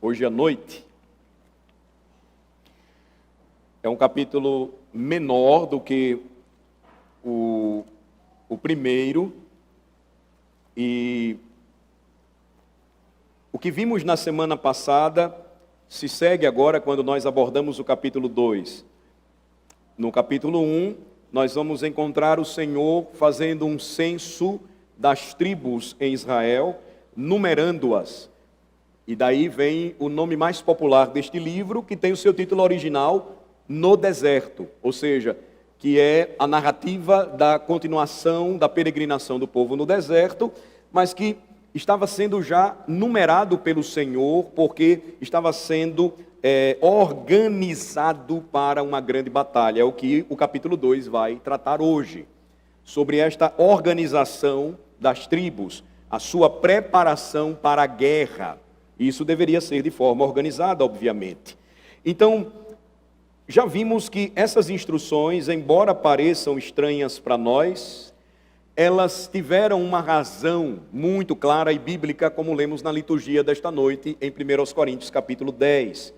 hoje à noite. É um capítulo menor do que o primeiro, e o que vimos na semana passada se segue agora quando nós abordamos o capítulo 2. No capítulo 1, nós vamos encontrar o Senhor fazendo um censo das tribos em Israel, numerando-as. E daí vem o nome mais popular deste livro, que tem o seu título original, No Deserto, ou seja, que é a narrativa da continuação da peregrinação do povo no deserto, mas que estava sendo já numerado pelo Senhor, porque estava sendo organizado para uma grande batalha. É o que o capítulo 2 vai tratar hoje, sobre esta organização das tribos, a sua preparação para a guerra. Isso deveria ser de forma organizada, obviamente. Então, já vimos que essas instruções, embora pareçam estranhas para nós, elas tiveram uma razão muito clara e bíblica, como lemos na liturgia desta noite, em 1 Coríntios capítulo 10.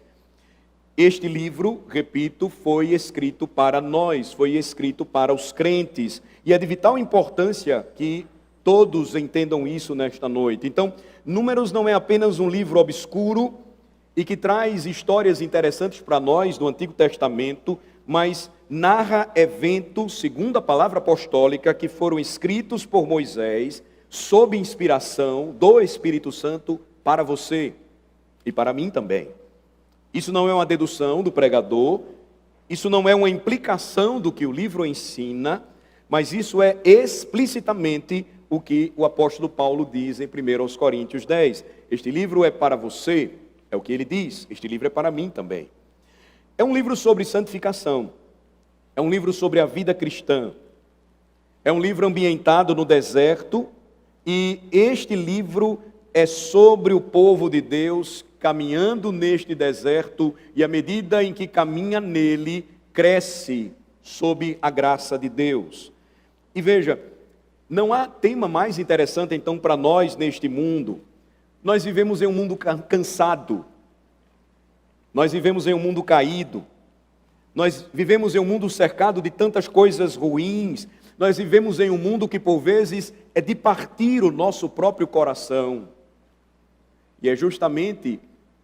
Este livro, repito, foi escrito para nós, foi escrito para os crentes, e é de vital importância que todos entendam isso nesta noite. Então, Números não é apenas um livro obscuro e que traz histórias interessantes para nós do Antigo Testamento, mas narra eventos, segundo a palavra apostólica, que foram escritos por Moisés, sob inspiração do Espírito Santo, para você e para mim também. Isso não é uma dedução do pregador, isso não é uma implicação do que o livro ensina, mas isso é explicitamente o que o apóstolo Paulo diz em 1 Coríntios 10. Este livro é para você, é o que ele diz, este livro é para mim também. É um livro sobre santificação, é um livro sobre a vida cristã, é um livro ambientado no deserto, e este livro é sobre o povo de Deus caminhando neste deserto, e à medida em que caminha nele, cresce sob a graça de Deus. E veja, não há tema mais interessante então para nós neste mundo. Nós vivemos em um mundo cansado, nós vivemos em um mundo caído, nós vivemos em um mundo cercado de tantas coisas ruins, nós vivemos em um mundo que por vezes é de partir o nosso próprio coração. E é justamente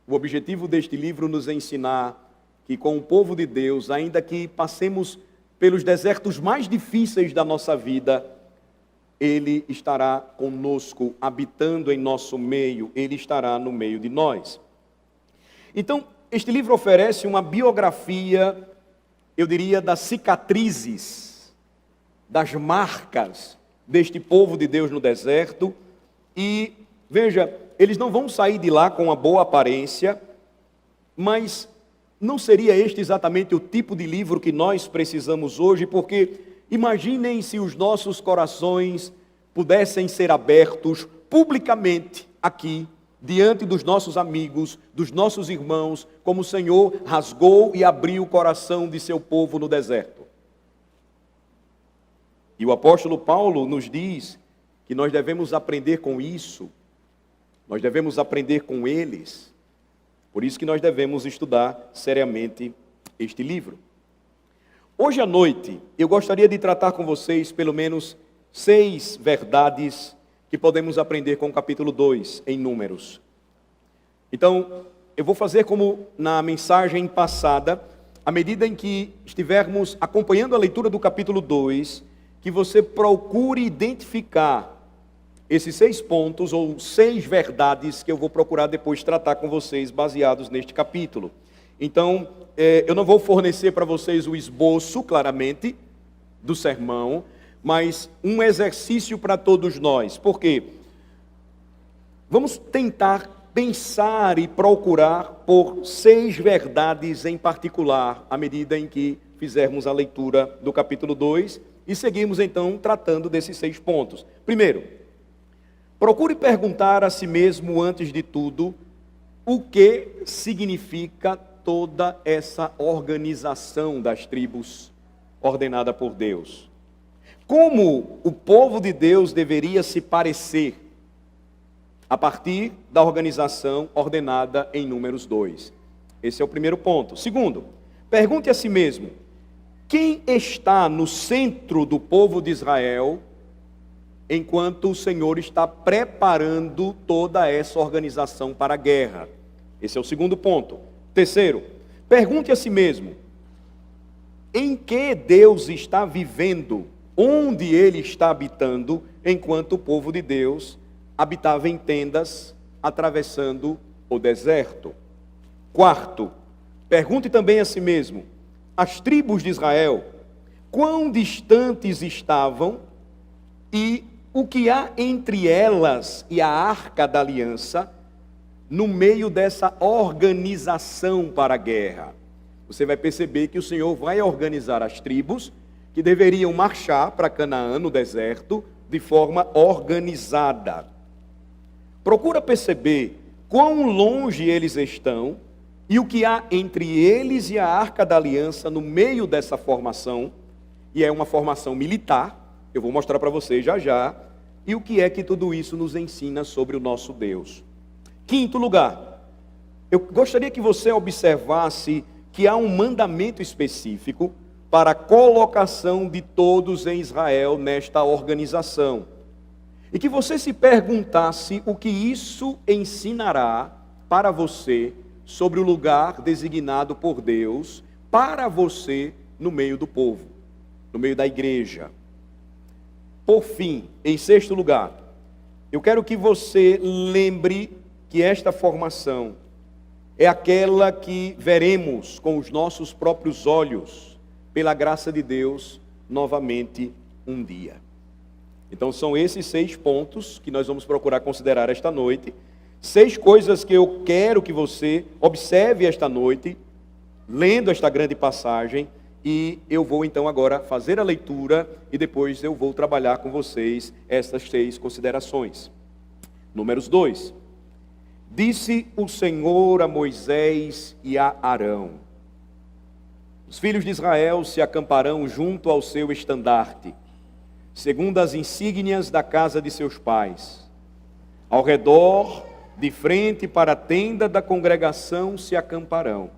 o objetivo deste livro nos ensinar que com o povo de Deus, ainda que passemos pelos desertos mais difíceis da nossa vida, Ele estará conosco, habitando em nosso meio, Ele estará no meio de nós. Então, este livro oferece uma biografia, eu diria, das cicatrizes, das marcas deste povo de Deus no deserto. E, veja, eles não vão sair de lá com uma boa aparência, mas não seria este exatamente o tipo de livro que nós precisamos hoje, porque imaginem se os nossos corações pudessem ser abertos publicamente aqui, diante dos nossos amigos, dos nossos irmãos, como o Senhor rasgou e abriu o coração de seu povo no deserto. E o apóstolo Paulo nos diz que nós devemos aprender com isso, nós devemos aprender com eles, por isso que nós devemos estudar seriamente este livro. Hoje à noite, eu gostaria de tratar com vocês pelo menos 6 verdades que podemos aprender com o capítulo 2 em Números. Então, eu vou fazer como na mensagem passada, à medida em que estivermos acompanhando a leitura do capítulo 2, que você procure identificar esses 6 pontos ou 6 verdades que eu vou procurar depois tratar com vocês baseados neste capítulo. Então, eu não vou fornecer para vocês o esboço, claramente, do sermão, mas um exercício para todos nós. Por quê? Vamos tentar pensar e procurar por 6 verdades em particular, à medida em que fizermos a leitura do capítulo 2, e seguimos então tratando desses 6 pontos. Primeiro, procure perguntar a si mesmo, antes de tudo, o que significa toda essa organização das tribos ordenada por Deus. Como o povo de Deus deveria se parecer a partir da organização ordenada em Números 2. Esse é o primeiro ponto. Segundo, pergunte a si mesmo: quem está no centro do povo de Israel enquanto o Senhor está preparando toda essa organização para a guerra? Esse é o segundo ponto. Terceiro, pergunte a si mesmo: em que Deus está vivendo, onde Ele está habitando, enquanto o povo de Deus habitava em tendas, atravessando o deserto? Quarto, pergunte também a si mesmo: as tribos de Israel, quão distantes estavam e o que há entre elas e a Arca da Aliança no meio dessa organização para a guerra? Você vai perceber que o Senhor vai organizar as tribos que deveriam marchar para Canaã, no deserto, de forma organizada. Procura perceber quão longe eles estão e o que há entre eles e a Arca da Aliança no meio dessa formação, e é uma formação militar, eu vou mostrar para vocês já já, e o que é que tudo isso nos ensina sobre o nosso Deus. Quinto lugar, eu gostaria que você observasse que há um mandamento específico para a colocação de todos em Israel nesta organização. E que você se perguntasse o que isso ensinará para você sobre o lugar designado por Deus para você no meio do povo, no meio da igreja. Por fim, em sexto lugar, eu quero que você lembre que esta formação é aquela que veremos com os nossos próprios olhos, pela graça de Deus, novamente um dia. Então são esses 6 pontos que nós vamos procurar considerar esta noite. 6 coisas que eu quero que você observe esta noite, lendo esta grande passagem, e eu vou então agora fazer a leitura e depois eu vou trabalhar com vocês estas 6 considerações. Números 2. Disse o Senhor a Moisés e a Arão: os filhos de Israel se acamparão junto ao seu estandarte, segundo as insígnias da casa de seus pais. Ao redor, de frente para a tenda da congregação, se acamparão.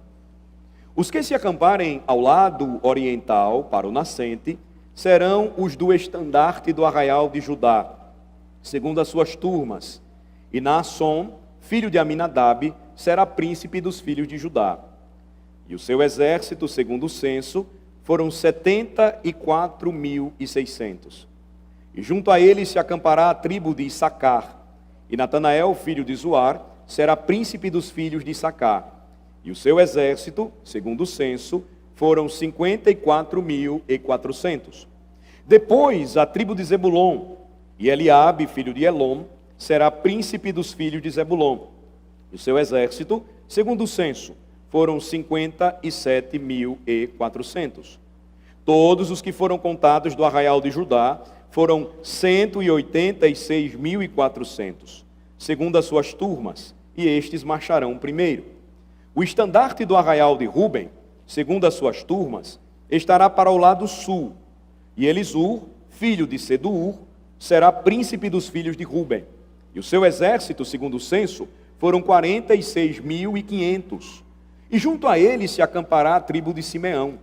Os que se acamparem ao lado oriental, para o nascente, serão os do estandarte do arraial de Judá, segundo as suas turmas. E Naasson, filho de Aminadab, será príncipe dos filhos de Judá. E o seu exército, segundo o censo, foram 74.600. E junto a ele se acampará a tribo de Issacar. E Natanael, filho de Zuar, será príncipe dos filhos de Issacar. E o seu exército, segundo o censo, foram 54.400. Depois, a tribo de Zebulon, e Eliabe, filho de Elom, será príncipe dos filhos de Zebulon. E o seu exército, segundo o censo, foram 57.400. Todos os que foram contados do arraial de Judá foram 186.400, segundo as suas turmas, e estes marcharão primeiro. O estandarte do arraial de Ruben, segundo as suas turmas, estará para o lado sul, e Elisur, filho de Seduur, será príncipe dos filhos de Ruben. E o seu exército, segundo o censo, foram 46.500. E junto a ele se acampará a tribo de Simeão.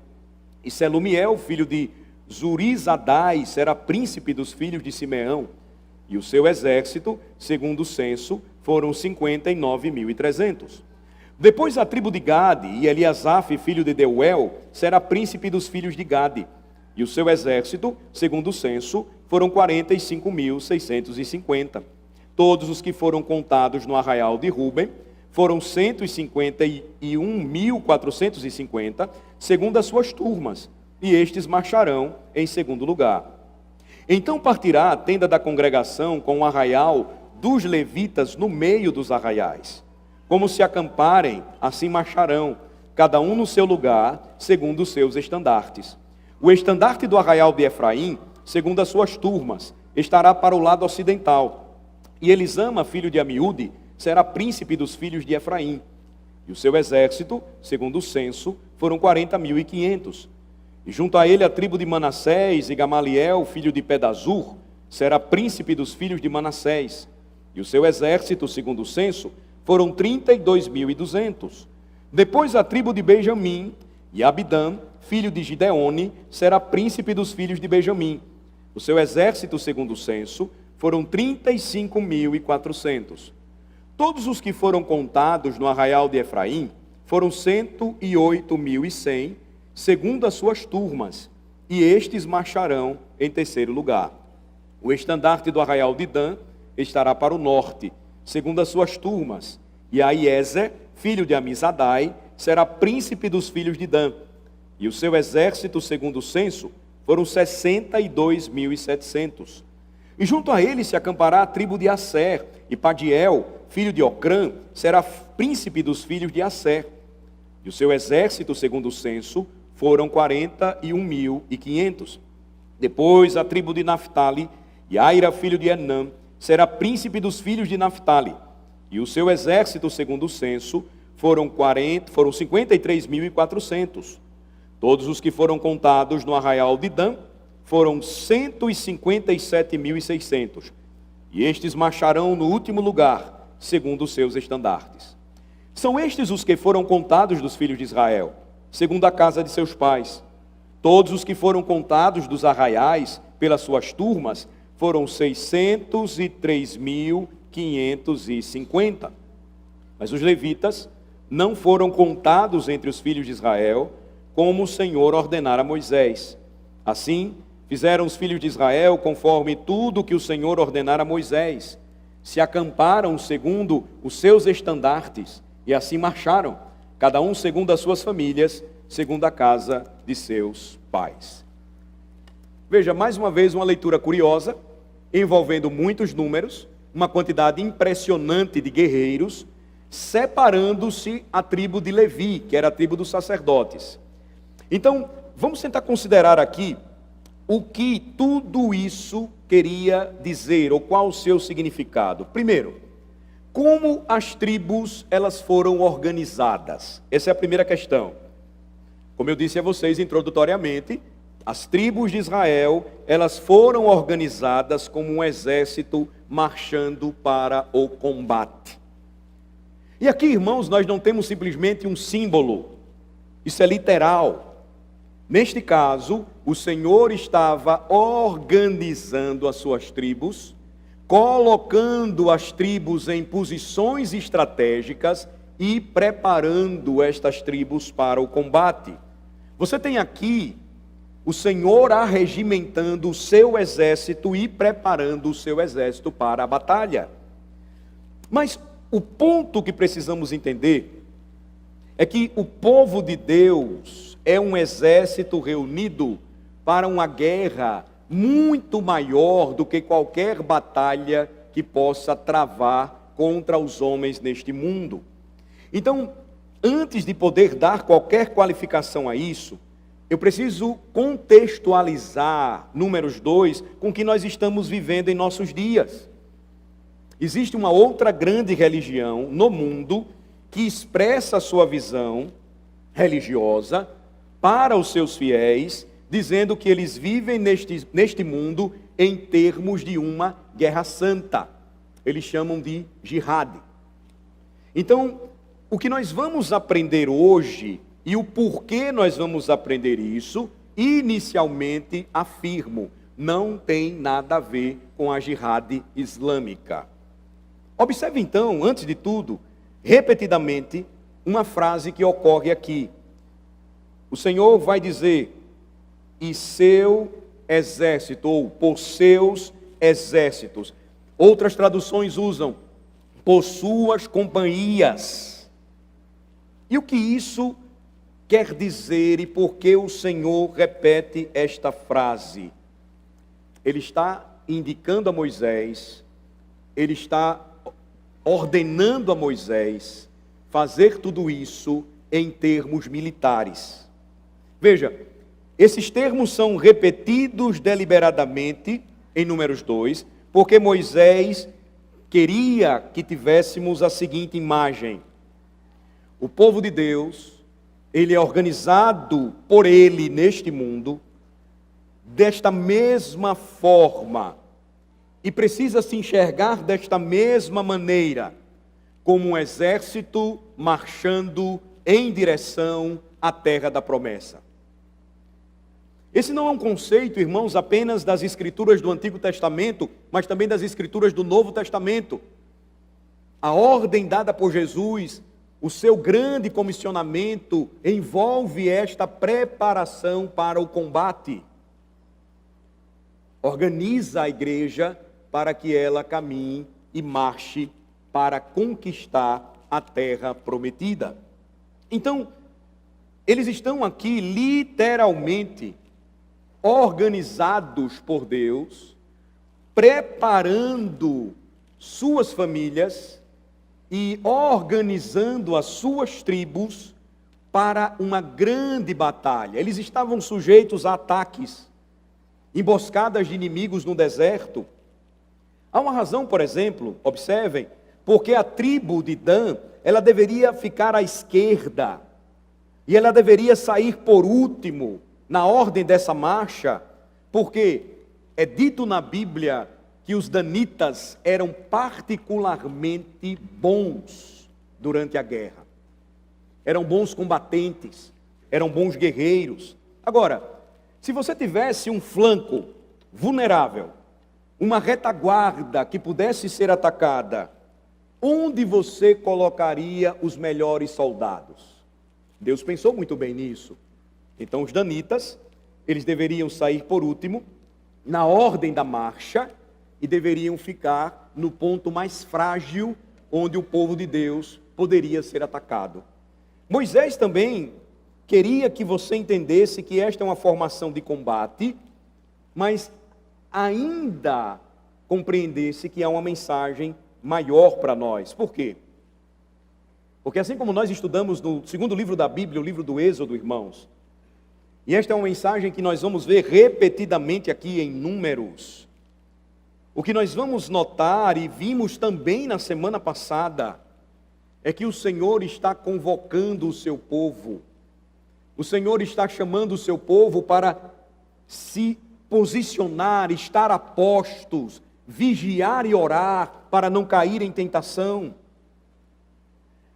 E Selumiel, filho de Zurizadai, será príncipe dos filhos de Simeão. E o seu exército, segundo o censo, foram 59.300. Depois a tribo de Gade, e Eliasaf, filho de Deuel, será príncipe dos filhos de Gade. E o seu exército, segundo o censo, foram 45.650. Todos os que foram contados no arraial de Ruben foram 151.450, segundo as suas turmas, e estes marcharão em segundo lugar. Então partirá a tenda da congregação com o arraial dos levitas no meio dos arraiais. Como se acamparem, assim marcharão, cada um no seu lugar, segundo os seus estandartes. O estandarte do arraial de Efraim, segundo as suas turmas, estará para o lado ocidental. E Elisama, filho de Amiúde, será príncipe dos filhos de Efraim. E o seu exército, segundo o censo, foram 40.500. E junto a ele a tribo de Manassés, e Gamaliel, filho de Pedazur, será príncipe dos filhos de Manassés. E o seu exército, segundo o censo, foram 32.200. Depois a tribo de Benjamim, e Abidã, filho de Gideone, será príncipe dos filhos de Benjamim. O seu exército, segundo o censo, foram 35.400. Todos os que foram contados no arraial de Efraim foram 108.100, segundo as suas turmas, e estes marcharão em terceiro lugar. O estandarte do arraial de Dan estará para o norte, segundo as suas turmas, e Aiezer, filho de Amizadai, será príncipe dos filhos de Dan. E o seu exército, segundo o censo, foram 62.700. E junto a ele se acampará a tribo de Asser, e Padiel, filho de Ocrã, será príncipe dos filhos de Asser. E o seu exército, segundo o censo, foram 41.500. Depois a tribo de Naphtali, e Aira, filho de Enã, será príncipe dos filhos de Naphtali. E o seu exército, segundo o censo, foram 53.400. Todos os que foram contados no arraial de Dan foram 157.600. E estes marcharão no último lugar, segundo os seus estandartes. São estes os que foram contados dos filhos de Israel, segundo a casa de seus pais. Todos os que foram contados dos arraiais, pelas suas turmas, foram 603.550. Mas os levitas não foram contados entre os filhos de Israel, como o Senhor ordenara a Moisés. Assim, fizeram os filhos de Israel conforme tudo que o Senhor ordenara a Moisés. Se acamparam segundo os seus estandartes, e assim marcharam, cada um segundo as suas famílias, segundo a casa de seus pais. Veja, mais uma vez, uma leitura curiosa, envolvendo muitos números, uma quantidade impressionante de guerreiros, separando-se a tribo de Levi, que era a tribo dos sacerdotes. Então, vamos tentar considerar aqui o que tudo isso queria dizer, ou qual o seu significado. Primeiro, como as tribos elas foram organizadas? Essa é a primeira questão. Como eu disse a vocês introdutoriamente, as tribos de Israel, elas foram organizadas como um exército marchando para o combate. E aqui, irmãos, nós não temos simplesmente um símbolo, isso é literal. Neste caso, o Senhor estava organizando as suas tribos, colocando as tribos em posições estratégicas e preparando estas tribos para o combate. Você tem aqui o Senhor arregimentando o seu exército e preparando o seu exército para a batalha. Mas o ponto que precisamos entender é que o povo de Deus é um exército reunido para uma guerra muito maior do que qualquer batalha que possa travar contra os homens neste mundo. Então, antes de poder dar qualquer qualificação a isso, eu preciso contextualizar Números 2 com o que nós estamos vivendo em nossos dias. Existe uma outra grande religião no mundo que expressa a sua visão religiosa para os seus fiéis, dizendo que eles vivem neste mundo em termos de uma guerra santa. Eles chamam de jihad. Então, o que nós vamos aprender hoje e o porquê nós vamos aprender isso, inicialmente afirmo, não tem nada a ver com a jihad islâmica. Observe então, antes de tudo, repetidamente, uma frase que ocorre aqui. O Senhor vai dizer, e seu exército, ou por seus exércitos. Outras traduções usam, por suas companhias. E o que isso quer dizer e por que o Senhor repete esta frase? Ele está indicando a Moisés, ele está ordenando a Moisés fazer tudo isso em termos militares. Veja, esses termos são repetidos deliberadamente em Números 2, porque Moisés queria que tivéssemos a seguinte imagem. O povo de Deus, ele é organizado por ele neste mundo, desta mesma forma e precisa se enxergar desta mesma maneira, como um exército marchando em direção à terra da promessa. Esse não é um conceito, irmãos, apenas das escrituras do Antigo Testamento, mas também das escrituras do Novo Testamento. A ordem dada por Jesus, o seu grande comissionamento, envolve esta preparação para o combate. Organiza a igreja para que ela caminhe e marche para conquistar a terra prometida. Então, eles estão aqui literalmente organizados por Deus, preparando suas famílias e organizando as suas tribos para uma grande batalha. Eles estavam sujeitos a ataques, emboscadas de inimigos no deserto. Há uma razão, por exemplo, observem, porque a tribo de Dan, ela deveria ficar à esquerda, e ela deveria sair por último na ordem dessa marcha, porque é dito na Bíblia que os danitas eram particularmente bons durante a guerra. Eram bons combatentes, eram bons guerreiros. Agora, se você tivesse um flanco vulnerável, uma retaguarda que pudesse ser atacada, onde você colocaria os melhores soldados? Deus pensou muito bem nisso. Então os danitas, eles deveriam sair por último, na ordem da marcha, e deveriam ficar no ponto mais frágil, onde o povo de Deus poderia ser atacado. Moisés também queria que você entendesse que esta é uma formação de combate, mas ainda compreendesse que há uma mensagem maior para nós. Por quê? Porque assim como nós estudamos no segundo livro da Bíblia, o livro do Êxodo, irmãos, e esta é uma mensagem que nós vamos ver repetidamente aqui em Números. O que nós vamos notar, e vimos também na semana passada, é que o Senhor está convocando o seu povo. O Senhor está chamando o seu povo para se posicionar, estar a postos, vigiar e orar para não cair em tentação.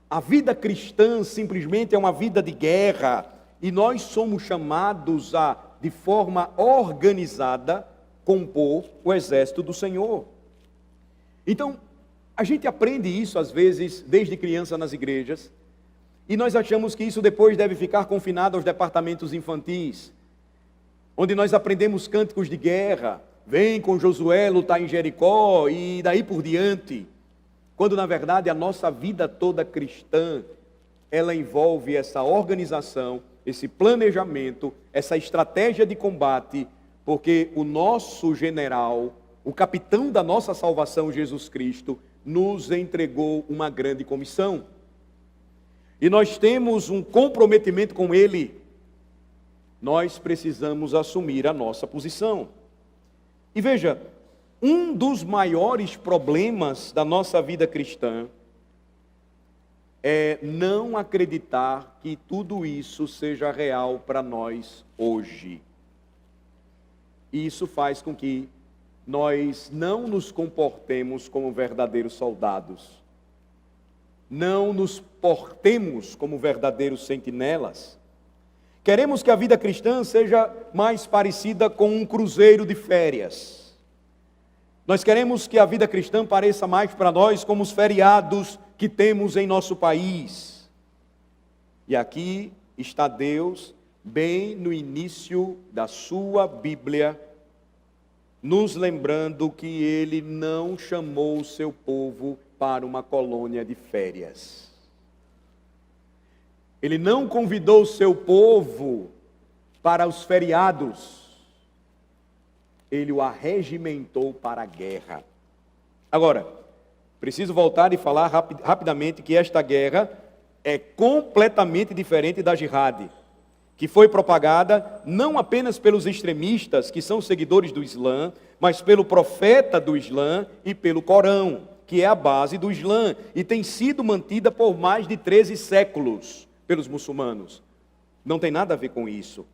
A vida cristã simplesmente é uma vida de guerra, e nós somos chamados a, de forma organizada, compor o exército do Senhor. Então, a gente aprende isso às vezes desde criança nas igrejas, e nós achamos que isso depois deve ficar confinado aos departamentos infantis, onde nós aprendemos cânticos de guerra, vem com Josué lutar em Jericó e daí por diante, quando na verdade a nossa vida toda cristã, ela envolve essa organização, esse planejamento, essa estratégia de combate, porque o nosso general, o capitão da nossa salvação, Jesus Cristo, nos entregou uma grande comissão. E nós temos um comprometimento com Ele. Nós precisamos assumir a nossa posição. E veja, um dos maiores problemas da nossa vida cristã é não acreditar que tudo isso seja real para nós hoje. E isso faz com que nós não nos comportemos como verdadeiros soldados, não nos portemos como verdadeiros sentinelas. Queremos que a vida cristã seja mais parecida com um cruzeiro de férias. Nós queremos que a vida cristã pareça mais para nós como os feriados que temos em nosso país. E aqui está Deus, bem no início da sua Bíblia, nos lembrando que Ele não chamou o seu povo para uma colônia de férias. Ele não convidou o seu povo para os feriados. Ele o arregimentou para a guerra. Agora, preciso voltar e falar rapidamente que esta guerra é completamente diferente da jihad, que foi propagada não apenas pelos extremistas, que são seguidores do Islã, mas pelo profeta do Islã e pelo Corão, que é a base do Islã, e tem sido mantida por mais de 13 séculos pelos muçulmanos. Não tem nada a ver com isso.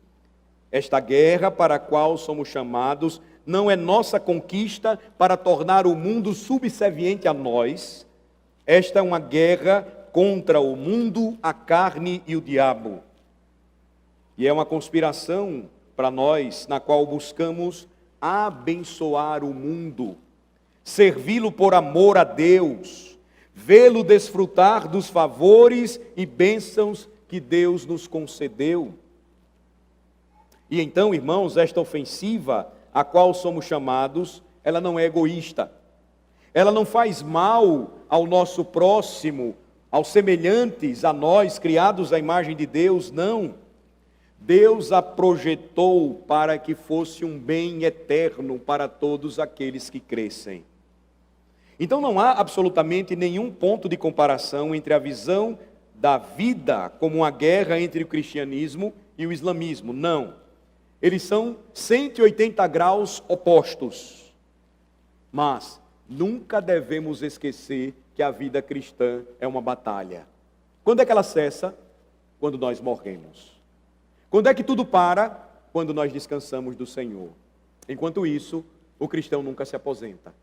Esta guerra para a qual somos chamados não é nossa conquista para tornar o mundo subserviente a nós. Esta é uma guerra contra o mundo, a carne e o diabo. E é uma conspiração para nós, na qual buscamos abençoar o mundo, servi-lo por amor a Deus, vê-lo desfrutar dos favores e bênçãos que Deus nos concedeu. E então, irmãos, esta ofensiva a qual somos chamados, ela não é egoísta. Ela não faz mal ao nosso próximo, aos semelhantes a nós, criados à imagem de Deus, não. Deus a projetou para que fosse um bem eterno para todos aqueles que crescem. Então não há absolutamente nenhum ponto de comparação entre a visão da vida como uma guerra entre o cristianismo e o islamismo. Não. Eles são 180 graus opostos. Mas nunca devemos esquecer que a vida cristã é uma batalha. Quando é que ela cessa? Quando nós morremos. Quando é que tudo para? Quando nós descansamos do Senhor. Enquanto isso, o cristão nunca se aposenta.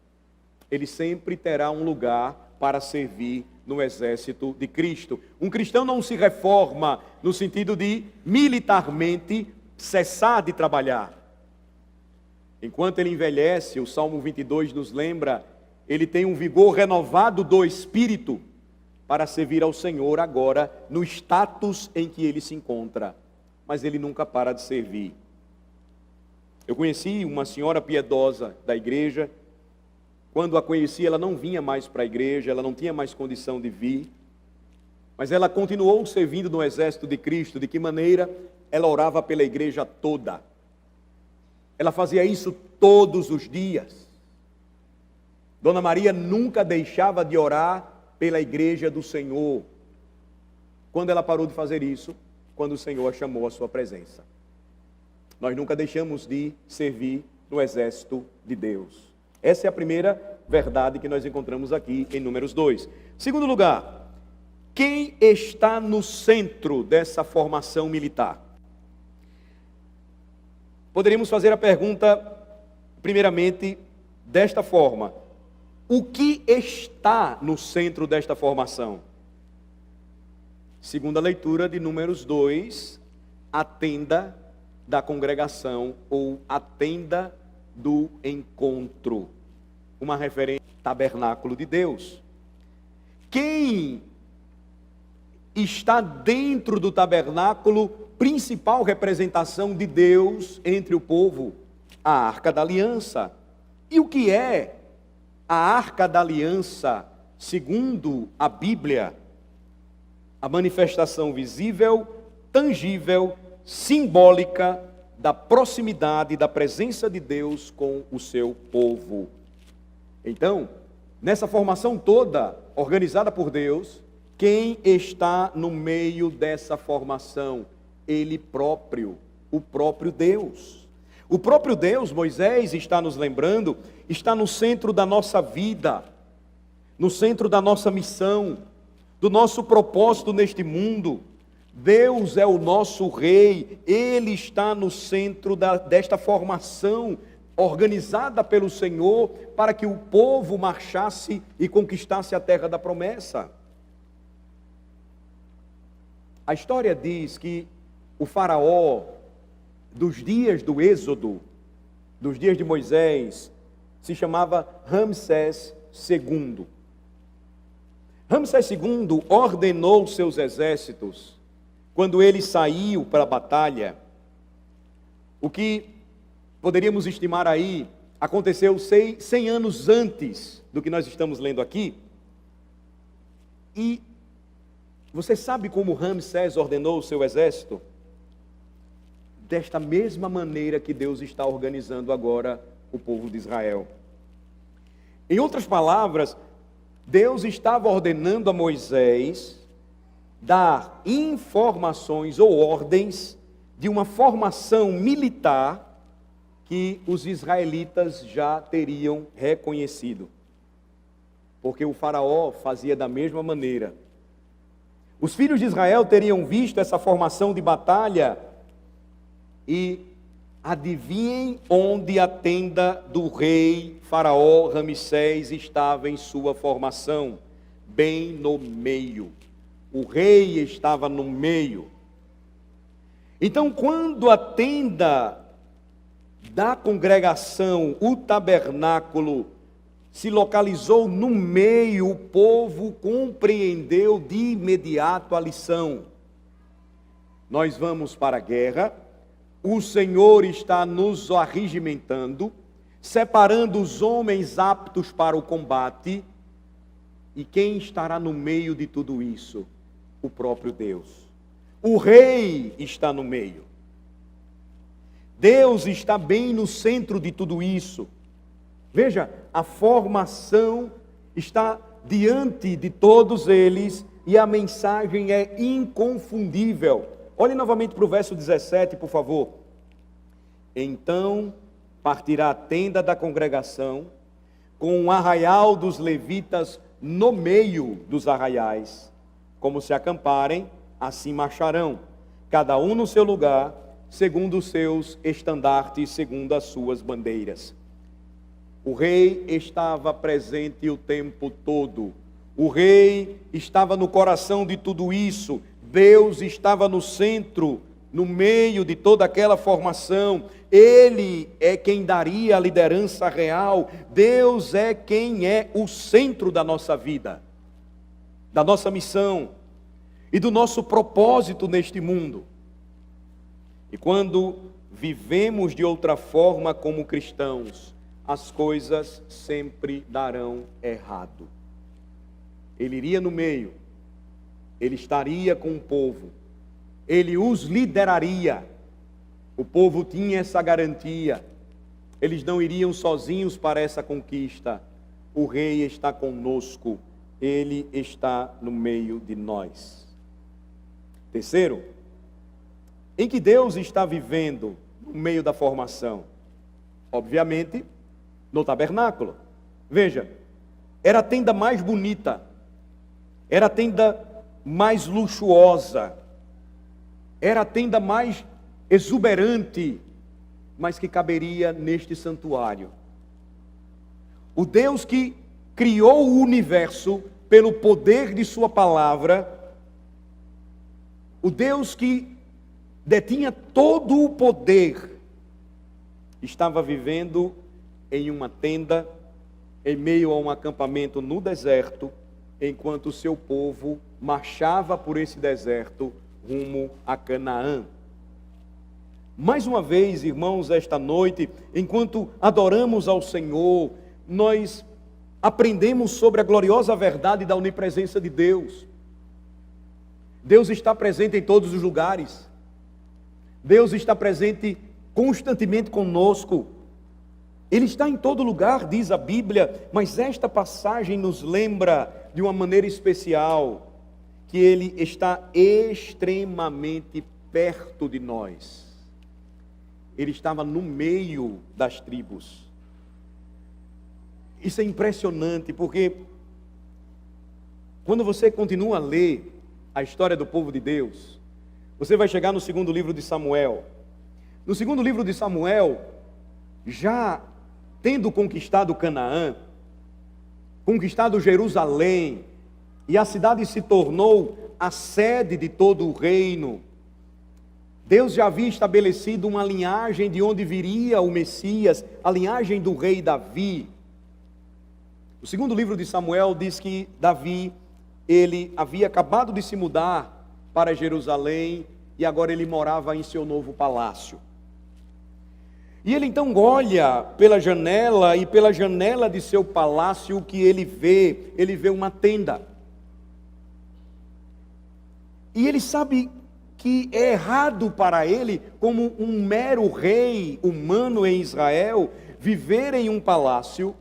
Ele sempre terá um lugar para servir no exército de Cristo. Um cristão não se reforma no sentido de militarmente cessar de trabalhar. Enquanto ele envelhece, o Salmo 22 nos lembra, ele tem um vigor renovado do Espírito para servir ao Senhor agora no status em que ele se encontra. Mas ele nunca para de servir. Eu conheci uma senhora piedosa da igreja. Quando a conheci, ela não vinha mais para a igreja, ela não tinha mais condição de vir. Mas ela continuou servindo no exército de Cristo. De que maneira? Ela orava pela igreja toda. Ela fazia isso todos os dias. Dona Maria nunca deixava de orar pela igreja do Senhor. Quando ela parou de fazer isso? Quando o Senhor a chamou à sua presença. Nós nunca deixamos de servir no exército de Deus. Essa é a primeira verdade que nós encontramos aqui em Números 2. Segundo lugar, quem está no centro dessa formação militar? Poderíamos fazer a pergunta, primeiramente, desta forma: o que está no centro desta formação? Segundo a leitura de Números 2, a tenda da congregação ou a tenda do encontro. Uma referência ao tabernáculo de Deus. Quem está dentro do tabernáculo, principal representação de Deus entre o povo? A Arca da Aliança. E o que é a Arca da Aliança, segundo a Bíblia? A manifestação visível, tangível, simbólica da proximidade da presença de Deus com o seu povo. Então, nessa formação toda organizada por Deus, quem está no meio dessa formação? Ele próprio, o próprio Deus. O próprio Deus, Moisés está nos lembrando, está no centro da nossa vida, no centro da nossa missão, do nosso propósito neste mundo. Deus é o nosso rei, Ele está no centro desta formação organizada pelo Senhor para que o povo marchasse e conquistasse a terra da promessa. A história diz que o faraó, dos dias do Êxodo, dos dias de Moisés, se chamava Ramsés II. Ramsés II ordenou seus exércitos, quando ele saiu para a batalha, o que poderíamos estimar aí, aconteceu 100 anos antes do que nós estamos lendo aqui. E você sabe como Ramsés ordenou o seu exército? Desta mesma maneira que Deus está organizando agora o povo de Israel. Em outras palavras, Deus estava ordenando a Moisés dar informações ou ordens de uma formação militar que os israelitas já teriam reconhecido. Porque o faraó fazia da mesma maneira. Os filhos de Israel teriam visto essa formação de batalha e Adivinhem onde a tenda do rei Faraó Ramsés estava em sua formação? Bem no meio. O rei estava no meio. Então, quando a tenda da congregação, o tabernáculo, se localizou no meio, o povo compreendeu de imediato a lição. Nós vamos para a guerra, o Senhor está nos arregimentando, separando os homens aptos para o combate, e quem estará no meio de tudo isso? O próprio Deus. O rei está no meio. Deus está bem no centro de tudo isso. Veja, a formação está diante de todos eles e a mensagem é inconfundível. Olhe novamente para o verso 17, por favor. Então partirá a tenda da congregação com um arraial dos levitas no meio dos arraiais. Como se acamparem, assim marcharão, cada um no seu lugar, segundo os seus estandartes, segundo as suas bandeiras. O rei estava presente o tempo todo. O rei estava no coração de tudo isso. Deus estava no centro, no meio de toda aquela formação. Ele é quem daria a liderança real. Deus é quem é o centro da nossa vida, da nossa missão e do nosso propósito neste mundo. E quando vivemos de outra forma como cristãos, as coisas sempre darão errado. Ele iria no meio, ele estaria com o povo, ele os lideraria. O povo tinha essa garantia, eles não iriam sozinhos para essa conquista. O rei está conosco, ele está no meio de nós. Terceiro, em que Deus está vivendo no meio da formação? Obviamente, no tabernáculo. Veja, era a tenda mais bonita, era a tenda mais luxuosa, era a tenda mais exuberante, mas que caberia neste santuário. O Deus que criou o universo pelo poder de sua palavra, o Deus que detinha todo o poder, estava vivendo em uma tenda, em meio a um acampamento no deserto, enquanto o seu povo marchava por esse deserto rumo a Canaã. Mais uma vez, irmãos, esta noite, enquanto adoramos ao Senhor, nós aprendemos sobre a gloriosa verdade da onipresença de Deus. Deus está presente em todos os lugares. Deus está presente constantemente conosco. Ele está em todo lugar, diz a Bíblia, mas esta passagem nos lembra de uma maneira especial que Ele está extremamente perto de nós. Ele estava no meio das tribos. Isso é impressionante, porque quando você continua a ler a história do povo de Deus, você vai chegar no segundo livro de Samuel. No segundo livro de Samuel, já tendo conquistado Canaã, conquistado Jerusalém, e a cidade se tornou a sede de todo o reino, Deus já havia estabelecido uma linhagem de onde viria o Messias, a linhagem do rei Davi. O segundo livro de Samuel diz que Davi, ele havia acabado de se mudar para Jerusalém e agora ele morava em seu novo palácio. E ele então olha pela janela e pela janela de seu palácio o que ele vê uma tenda. E ele sabe que é errado para ele, como um mero rei humano em Israel, viver em um palácio,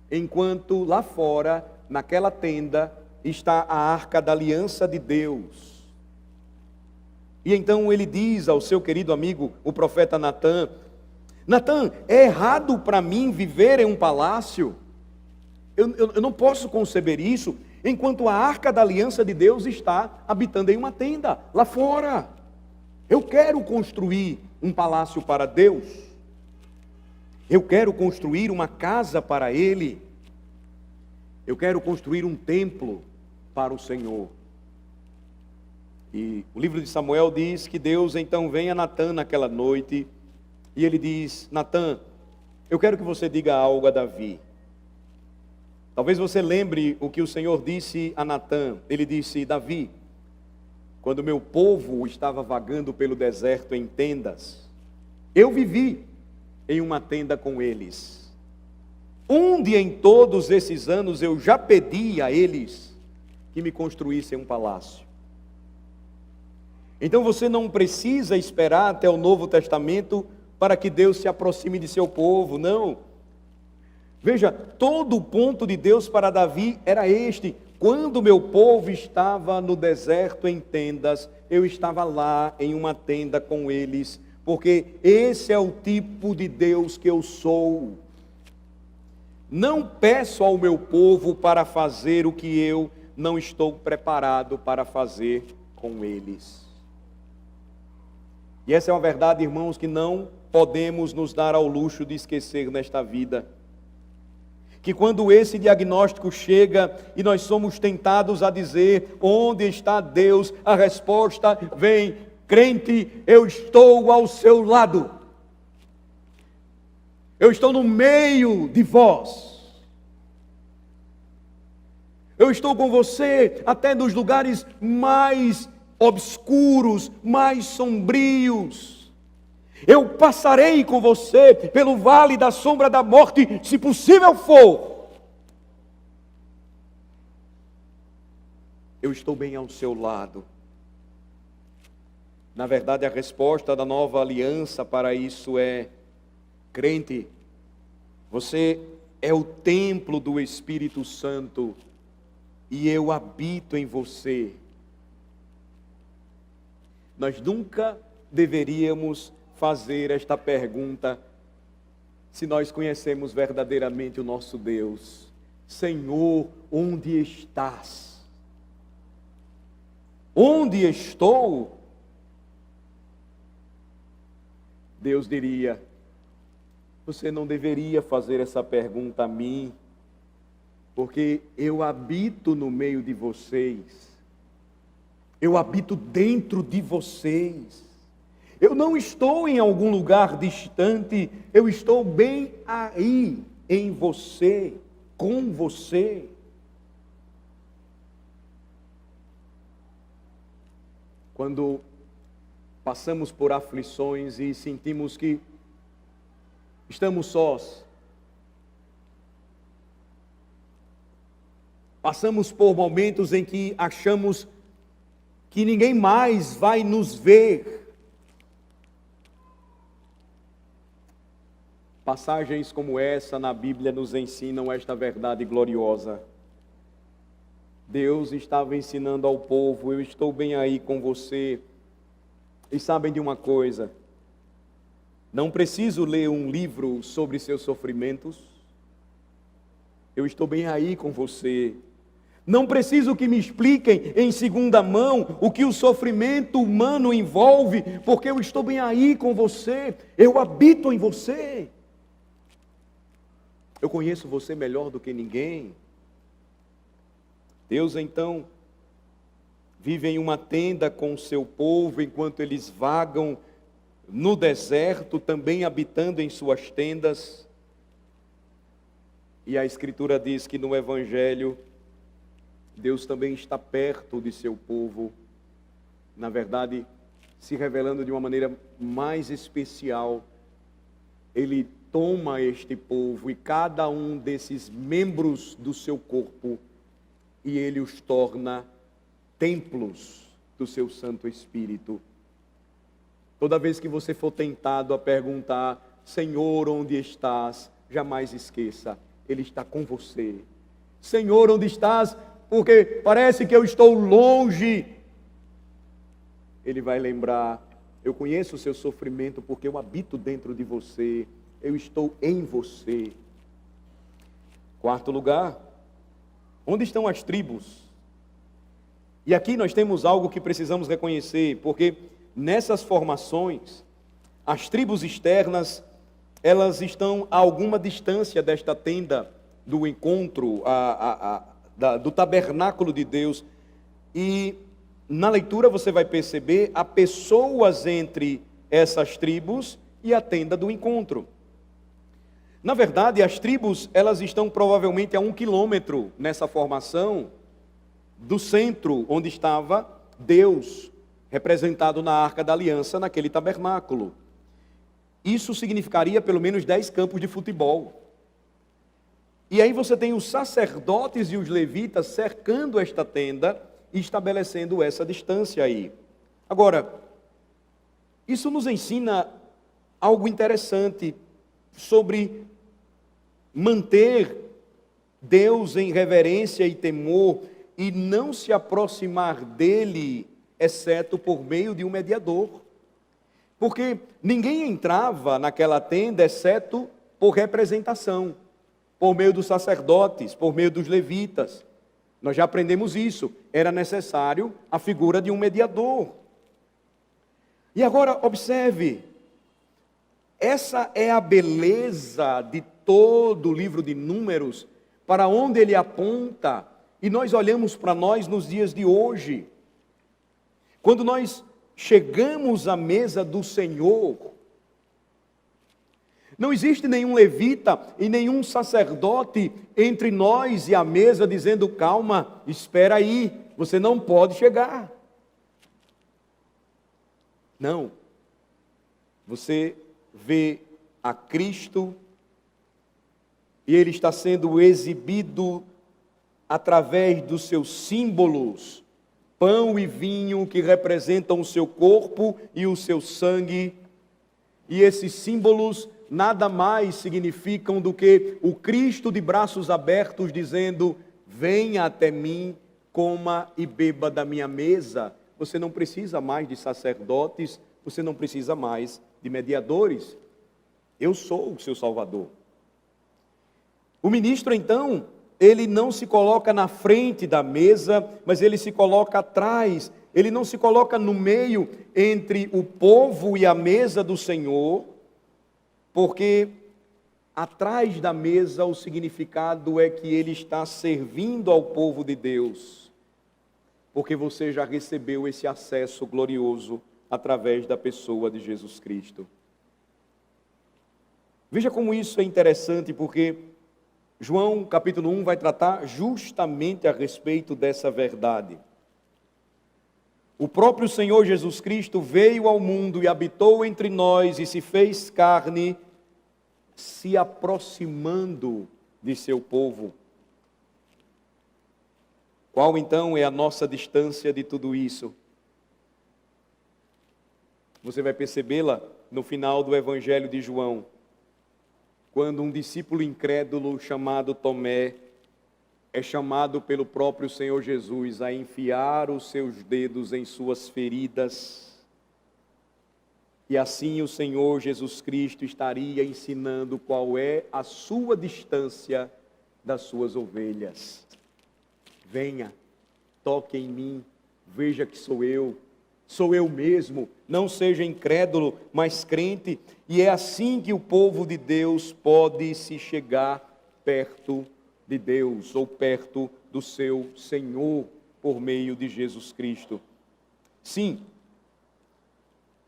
enquanto lá fora, naquela tenda, está a arca da aliança de Deus. E então ele diz ao seu querido amigo, o profeta Natã: Natã, é errado para mim viver em um palácio? Eu não posso conceber isso, enquanto a arca da aliança de Deus está habitando em uma tenda, lá fora. Eu quero construir um palácio para Deus. Eu quero construir uma casa para Ele. Eu quero construir um templo para o Senhor. E o livro de Samuel diz que Deus então vem a Natã naquela noite e ele diz: Natã, eu quero que você diga algo a Davi. Talvez você lembre o que o Senhor disse a Natã. Ele disse: Davi, quando meu povo estava vagando pelo deserto em tendas, eu vivi em uma tenda com eles. Onde em todos esses anos eu já pedi a eles que me construíssem um palácio. Então você não precisa esperar até o Novo Testamento para que Deus se aproxime de seu povo, não. Veja, todo o ponto de Deus para Davi era este: quando meu povo estava no deserto em tendas, eu estava lá em uma tenda com eles, porque esse é o tipo de Deus que eu sou. Não peço ao meu povo para fazer o que eu não estou preparado para fazer com eles. E essa é uma verdade, irmãos, que não podemos nos dar ao luxo de esquecer nesta vida. Que quando esse diagnóstico chega e nós somos tentados a dizer: onde está Deus? A resposta vem: crente, eu estou ao seu lado. Eu estou no meio de vós. Eu estou com você até nos lugares mais obscuros, mais sombrios. Eu passarei com você pelo vale da sombra da morte, se possível for. Eu estou bem ao seu lado. Na verdade, a resposta da nova aliança para isso é: crente, você é o templo do Espírito Santo e eu habito em você. Nós nunca deveríamos fazer esta pergunta se nós conhecemos verdadeiramente o nosso Deus: Senhor, onde estás? Onde estou? Deus diria: você não deveria fazer essa pergunta a mim, porque eu habito no meio de vocês. Eu habito dentro de vocês. Eu não estou em algum lugar distante, eu estou bem aí, em você, com você. Quando passamos por aflições e sentimos que estamos sós, passamos por momentos em que achamos que ninguém mais vai nos ver. Passagens como essa na Bíblia nos ensinam esta verdade gloriosa. Deus estava ensinando ao povo: eu estou bem aí com você. E sabem de uma coisa? Não preciso ler um livro sobre seus sofrimentos. Eu estou bem aí com você. Não preciso que me expliquem em segunda mão o que o sofrimento humano envolve, porque eu estou bem aí com você. Eu habito em você. Eu conheço você melhor do que ninguém. Deus então vive em uma tenda com o seu povo enquanto eles vagam no deserto, também habitando em suas tendas. E a Escritura diz que no Evangelho Deus também está perto de seu povo, na verdade, se revelando de uma maneira mais especial. Ele toma este povo e cada um desses membros do seu corpo e ele os torna templos do seu Santo Espírito. Toda vez que você for tentado a perguntar: Senhor, onde estás? Jamais esqueça, Ele está com você. Senhor, onde estás? Porque parece que eu estou longe. Ele vai lembrar: eu conheço o seu sofrimento porque eu habito dentro de você. Eu estou em você. Quarto lugar, onde estão as tribos? E aqui nós temos algo que precisamos reconhecer, porque nessas formações, As tribos externas, elas estão a alguma distância desta tenda do encontro, do tabernáculo de Deus. E na leitura você vai perceber, há pessoas entre essas tribos e a tenda do encontro. Na verdade, as tribos, elas estão provavelmente a 1 quilômetro nessa formação do centro onde estava Deus, representado na Arca da Aliança, naquele tabernáculo. Isso significaria pelo menos 10 campos de futebol. E aí você tem os sacerdotes e os levitas cercando esta tenda e estabelecendo essa distância aí. Agora, isso nos ensina algo interessante sobre manter Deus em reverência e temor e não se aproximar dele, exceto por meio de um mediador. Porque ninguém entrava naquela tenda, exceto por representação, por meio dos sacerdotes, por meio dos levitas. Nós já aprendemos isso. Era necessário a figura de um mediador. E agora, observe. Essa é a beleza de todo o livro de Números, para onde ele aponta. E nós olhamos para nós nos dias de hoje. Quando nós chegamos à mesa do Senhor, não existe nenhum levita e nenhum sacerdote entre nós e a mesa dizendo: calma, espera aí, você não pode chegar. Não. Você vê a Cristo e ele está sendo exibido através dos seus símbolos, pão e vinho que representam o seu corpo e o seu sangue. E esses símbolos nada mais significam do que o Cristo de braços abertos dizendo: venha até mim, coma e beba da minha mesa. Você não precisa mais de sacerdotes, você não precisa mais de mediadores. Eu sou o seu Salvador. O ministro, então, ele não se coloca na frente da mesa, mas ele se coloca atrás. Ele não se coloca no meio entre o povo e a mesa do Senhor, porque atrás da mesa o significado é que ele está servindo ao povo de Deus, porque você já recebeu esse acesso glorioso através da pessoa de Jesus Cristo. Veja como isso é interessante, porque João capítulo 1 vai tratar justamente a respeito dessa verdade. O próprio Senhor Jesus Cristo veio ao mundo e habitou entre nós e se fez carne, se aproximando de seu povo. Qual então é a nossa distância de tudo isso? Você vai percebê-la no final do Evangelho de João, quando um discípulo incrédulo chamado Tomé é chamado pelo próprio Senhor Jesus a enfiar os seus dedos em suas feridas. E assim o Senhor Jesus Cristo estaria ensinando qual é a sua distância das suas ovelhas. Venha, toque em mim, veja que sou eu mesmo, não seja incrédulo, mas crente. E é assim que o povo de Deus pode se chegar perto de Deus, ou perto do seu Senhor, por meio de Jesus Cristo. Sim,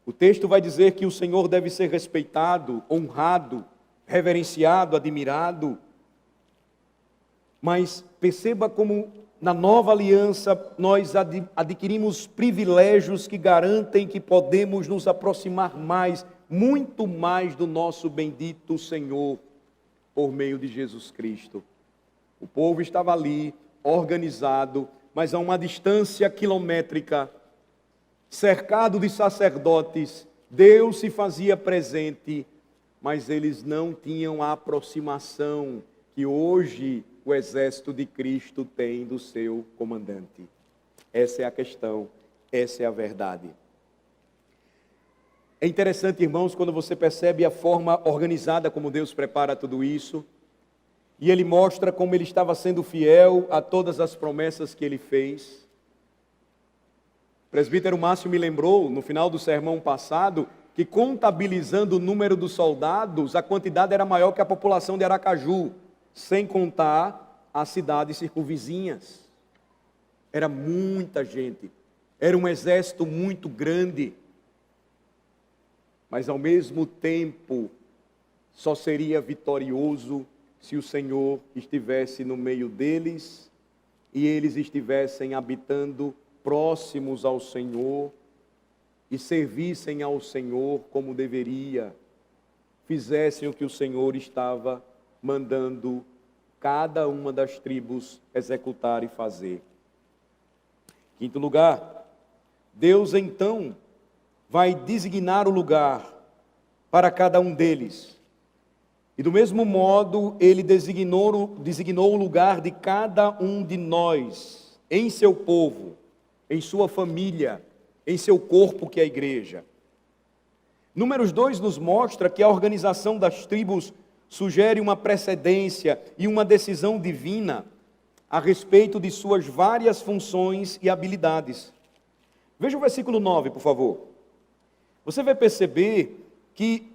o texto vai dizer que o Senhor deve ser respeitado, honrado, reverenciado, admirado. Mas perceba como na nova aliança nós adquirimos privilégios que garantem que podemos nos aproximar mais, muito mais do nosso bendito Senhor, por meio de Jesus Cristo. O povo estava ali, organizado, mas a uma distância quilométrica, cercado de sacerdotes. Deus se fazia presente, mas eles não tinham a aproximação que hoje o exército de Cristo tem do seu comandante. Essa é a questão, essa é a verdade. É interessante, irmãos, quando você percebe a forma organizada como Deus prepara tudo isso, e Ele mostra como Ele estava sendo fiel a todas as promessas que Ele fez. O presbítero Márcio me lembrou, no final do sermão passado, que, contabilizando o número dos soldados, a quantidade era maior que a população de Aracaju, sem contar as cidades circunvizinhas. Era muita gente, era um exército muito grande, mas ao mesmo tempo só seria vitorioso se o Senhor estivesse no meio deles e eles estivessem habitando próximos ao Senhor e servissem ao Senhor como deveria, fizessem o que o Senhor estava mandando cada uma das tribos executar e fazer. Quinto lugar, Deus então vai designar o lugar para cada um deles. E do mesmo modo, Ele designou o lugar de cada um de nós, em seu povo, em sua família, em seu corpo que é a igreja. Números 2 nos mostra que a organização das tribos sugere uma precedência e uma decisão divina a respeito de suas várias funções e habilidades. Veja o versículo 9, por favor. Você vai perceber que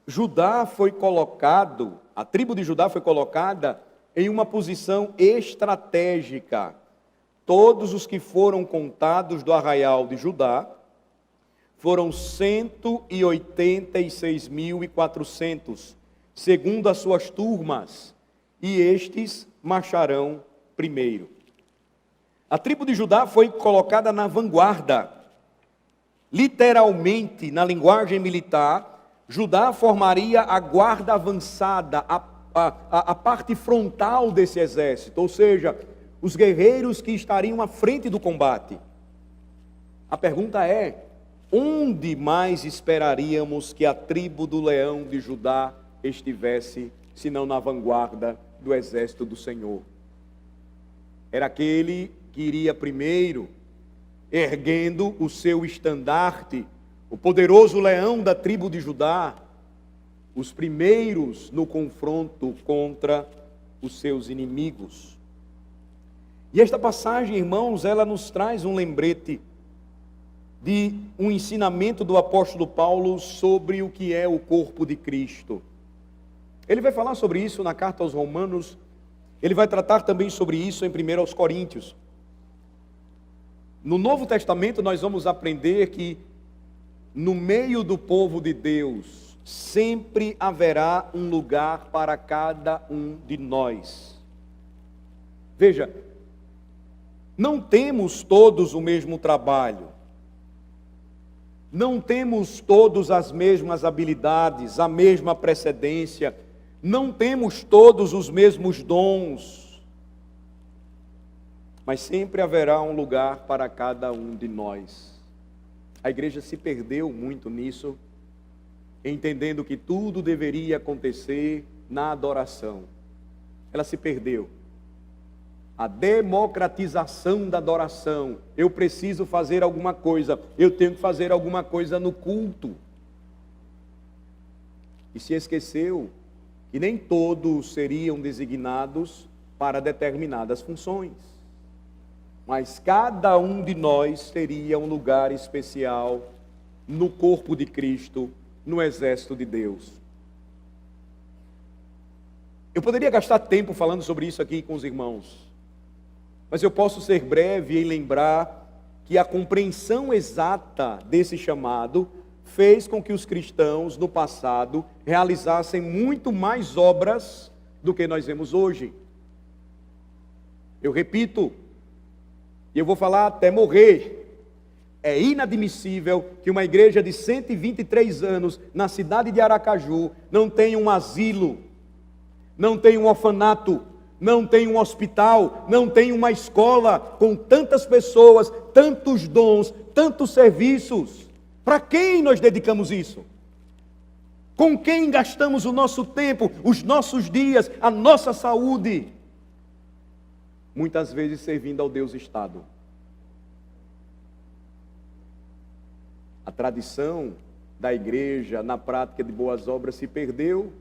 Judá foi colocado, a tribo de Judá foi colocada em uma posição estratégica. Todos os que foram contados do arraial de Judá foram 186.400, segundo as suas turmas, e estes marcharão primeiro. A tribo de Judá foi colocada na vanguarda. Literalmente, na linguagem militar, Judá formaria a guarda avançada, a parte frontal desse exército, ou seja, os guerreiros que estariam à frente do combate. A pergunta é: onde mais esperaríamos que a tribo do leão de Judá estivesse, senão na vanguarda do exército do Senhor? Era aquele que iria primeiro, erguendo o seu estandarte, o poderoso leão da tribo de Judá, os primeiros no confronto contra os seus inimigos. E esta passagem, irmãos, ela nos traz um lembrete de um ensinamento do apóstolo Paulo sobre o que é o corpo de Cristo. Ele vai falar sobre isso na carta aos Romanos, ele vai tratar também sobre isso em 1 Coríntios. No Novo Testamento nós vamos aprender que no meio do povo de Deus sempre haverá um lugar para cada um de nós. Veja, não temos todos o mesmo trabalho, não temos todos as mesmas habilidades, a mesma precedência, não temos todos os mesmos dons, mas sempre haverá um lugar para cada um de nós. A igreja se perdeu muito nisso, entendendo que tudo deveria acontecer na adoração. Ela se perdeu. A democratização da adoração. Eu preciso fazer alguma coisa, eu tenho que fazer alguma coisa no culto. E se esqueceu que nem todos seriam designados para determinadas funções. Mas cada um de nós teria um lugar especial no corpo de Cristo, no exército de Deus. Eu poderia gastar tempo falando sobre isso aqui com os irmãos, mas eu posso ser breve em lembrar que a compreensão exata desse chamado fez com que os cristãos no passado realizassem muito mais obras do que nós vemos hoje. Eu repito, e eu vou falar até morrer, é inadmissível que uma igreja de 123 anos na cidade de Aracaju não tenha um asilo, não tenha um orfanato, não tenha um hospital, não tenha uma escola com tantas pessoas, tantos dons, tantos serviços. Para quem nós dedicamos isso? Com quem gastamos o nosso tempo, os nossos dias, a nossa saúde? Muitas vezes servindo ao Deus Estado. A tradição da igreja na prática de boas obras se perdeu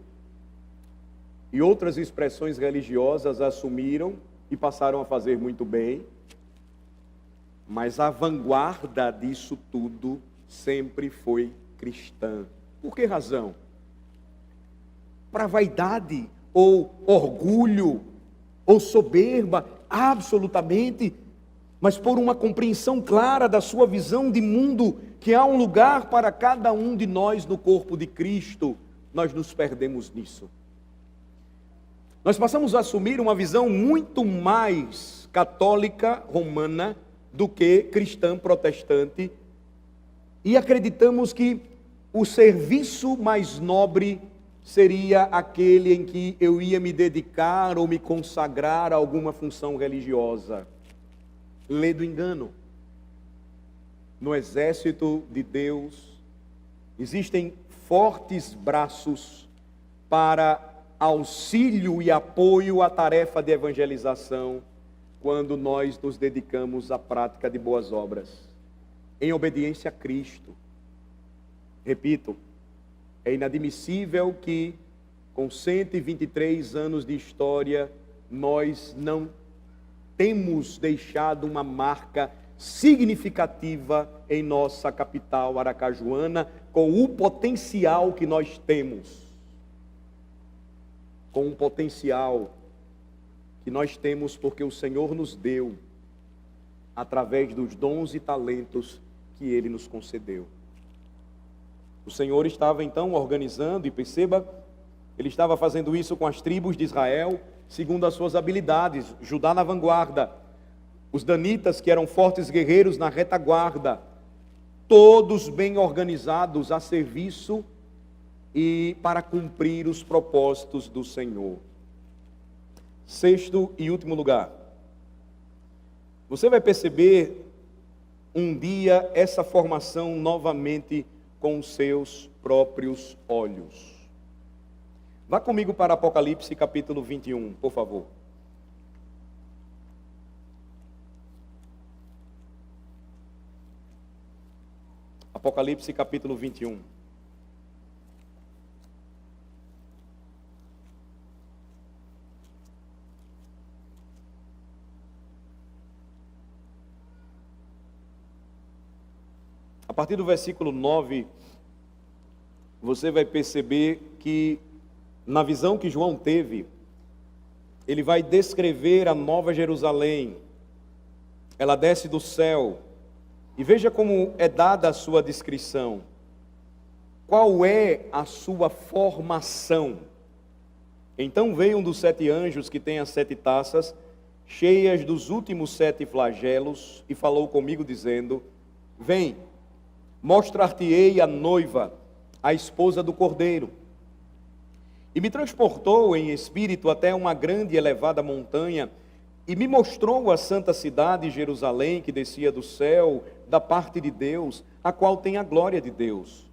e outras expressões religiosas assumiram e passaram a fazer muito bem, mas a vanguarda disso tudo sempre foi cristã. Por que razão? Para vaidade, ou orgulho, ou soberba? Absolutamente. Mas por uma compreensão clara da sua visão de mundo, que há um lugar para cada um de nós no corpo de Cristo, nós nos perdemos nisso. Nós passamos a assumir uma visão muito mais católica romana do que cristã protestante, e acreditamos que o serviço mais nobre seria aquele em que eu ia me dedicar ou me consagrar a alguma função religiosa. Lê do engano. No exército de Deus existem fortes braços para auxílio e apoio à tarefa de evangelização, quando nós nos dedicamos à prática de boas obras, em obediência a Cristo. Repito, é inadmissível que, com 123 anos de história, nós não temos deixado uma marca significativa em nossa capital aracajuana, com o potencial que nós temos. Com um potencial que nós temos porque o Senhor nos deu, através dos dons e talentos que Ele nos concedeu. O Senhor estava então organizando, e perceba, Ele estava fazendo isso com as tribos de Israel, segundo as suas habilidades. Judá na vanguarda, os danitas, que eram fortes guerreiros, na retaguarda, todos bem organizados a serviço e para cumprir os propósitos do Senhor. Sexto e último lugar, você vai perceber um dia essa formação novamente com os seus próprios olhos. Vá comigo para Apocalipse capítulo 21, por favor. Apocalipse capítulo 21. A partir do versículo 9, você vai perceber que, na visão que João teve, ele vai descrever a Nova Jerusalém. Ela desce do céu. E veja como é dada a sua descrição. Qual é a sua formação? Então veio um dos 7 anjos que tem as 7 taças, cheias dos últimos 7 flagelos, e falou comigo dizendo: vem, mostrar-te-ei a noiva, a esposa do Cordeiro. E me transportou em espírito até uma grande e elevada montanha, e me mostrou a santa cidade Jerusalém, que descia do céu, da parte de Deus, a qual tem a glória de Deus.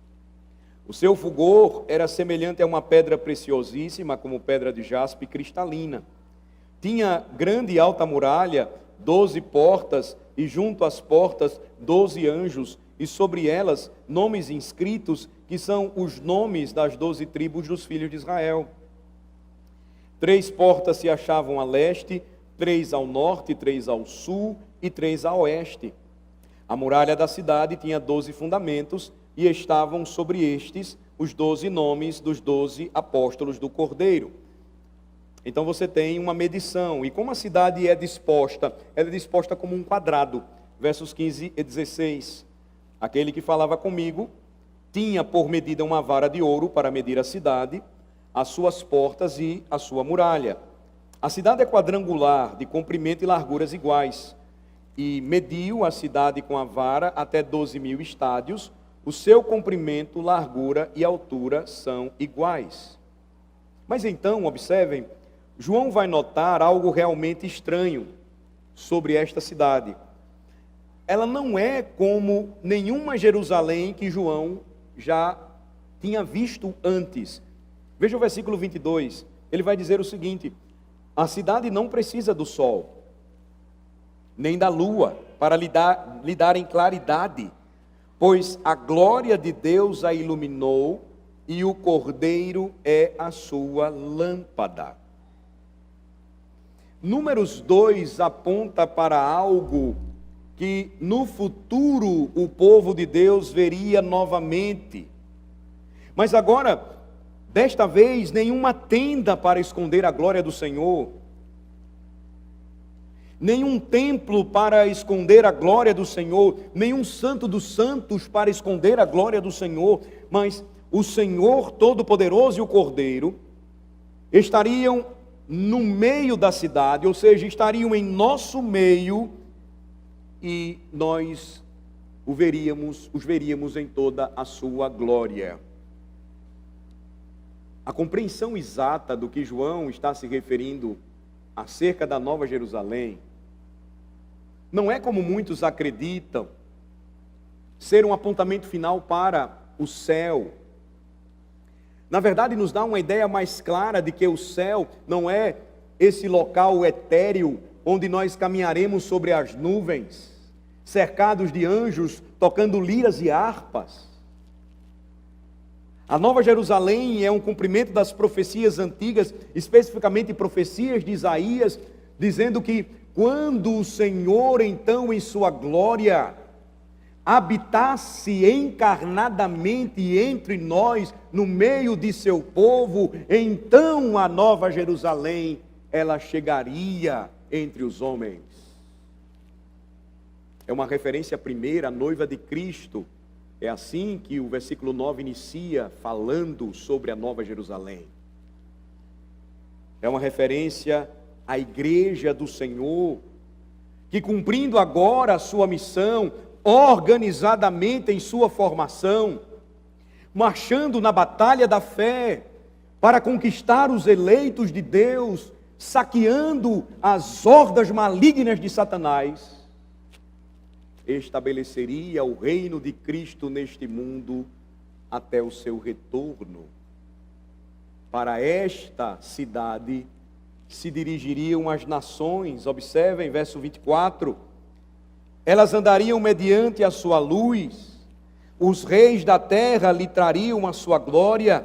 O seu fulgor era semelhante a uma pedra preciosíssima, como pedra de jaspe cristalina. Tinha grande e alta muralha, 12 portas, e junto às portas 12 anjos, e sobre elas nomes inscritos, que são os nomes das 12 tribos dos filhos de Israel. 3 portas se achavam a leste, 3 ao norte, 3 ao sul e 3 a oeste. A muralha da cidade tinha 12 fundamentos, e estavam sobre estes os 12 nomes dos 12 apóstolos do Cordeiro. Então você tem uma medição, e como a cidade é disposta? Ela é disposta como um quadrado, versos 15 e 16. Aquele que falava comigo tinha por medida uma vara de ouro para medir a cidade, as suas portas e a sua muralha. A cidade é quadrangular, de comprimento e larguras iguais, e mediu a cidade com a vara até 12.000 estádios. O seu comprimento, largura e altura são iguais. Mas então, observem, João vai notar algo realmente estranho sobre esta cidade. Ela não é como nenhuma Jerusalém que João já tinha visto antes. Veja o versículo 22, ele vai dizer o seguinte: a cidade não precisa do sol, nem da lua, para lhe darem claridade, pois a glória de Deus a iluminou, e o Cordeiro é a sua lâmpada. Números 2 aponta para algo que no futuro o povo de Deus veria novamente. Mas agora, desta vez, nenhuma tenda para esconder a glória do Senhor, nenhum templo para esconder a glória do Senhor, nenhum santo dos santos para esconder a glória do Senhor, mas o Senhor Todo-Poderoso e o Cordeiro estariam no meio da cidade, ou seja, estariam em nosso meio, e nós os veríamos em toda a sua glória. A compreensão exata do que João está se referindo acerca da Nova Jerusalém não é, como muitos acreditam, ser um apontamento final para o céu. Na verdade, nos dá uma ideia mais clara de que o céu não é esse local etéreo onde nós caminharemos sobre as nuvens, cercados de anjos tocando liras e harpas. A Nova Jerusalém é um cumprimento das profecias antigas, especificamente profecias de Isaías, dizendo que quando o Senhor, então, em sua glória, habitasse encarnadamente entre nós, no meio de seu povo, então a Nova Jerusalém, ela chegaria entre os homens. É uma referência primeira à noiva de Cristo. É assim que o versículo 9 inicia, falando sobre a Nova Jerusalém. É uma referência à igreja do Senhor, que cumprindo agora a sua missão, organizadamente em sua formação, marchando na batalha da fé, para conquistar os eleitos de Deus, saqueando as hordas malignas de Satanás, estabeleceria o reino de Cristo neste mundo até o seu retorno. Para esta cidade se dirigiriam as nações. Observem, verso 24. Elas andariam mediante a sua luz, os reis da terra lhe trariam a sua glória,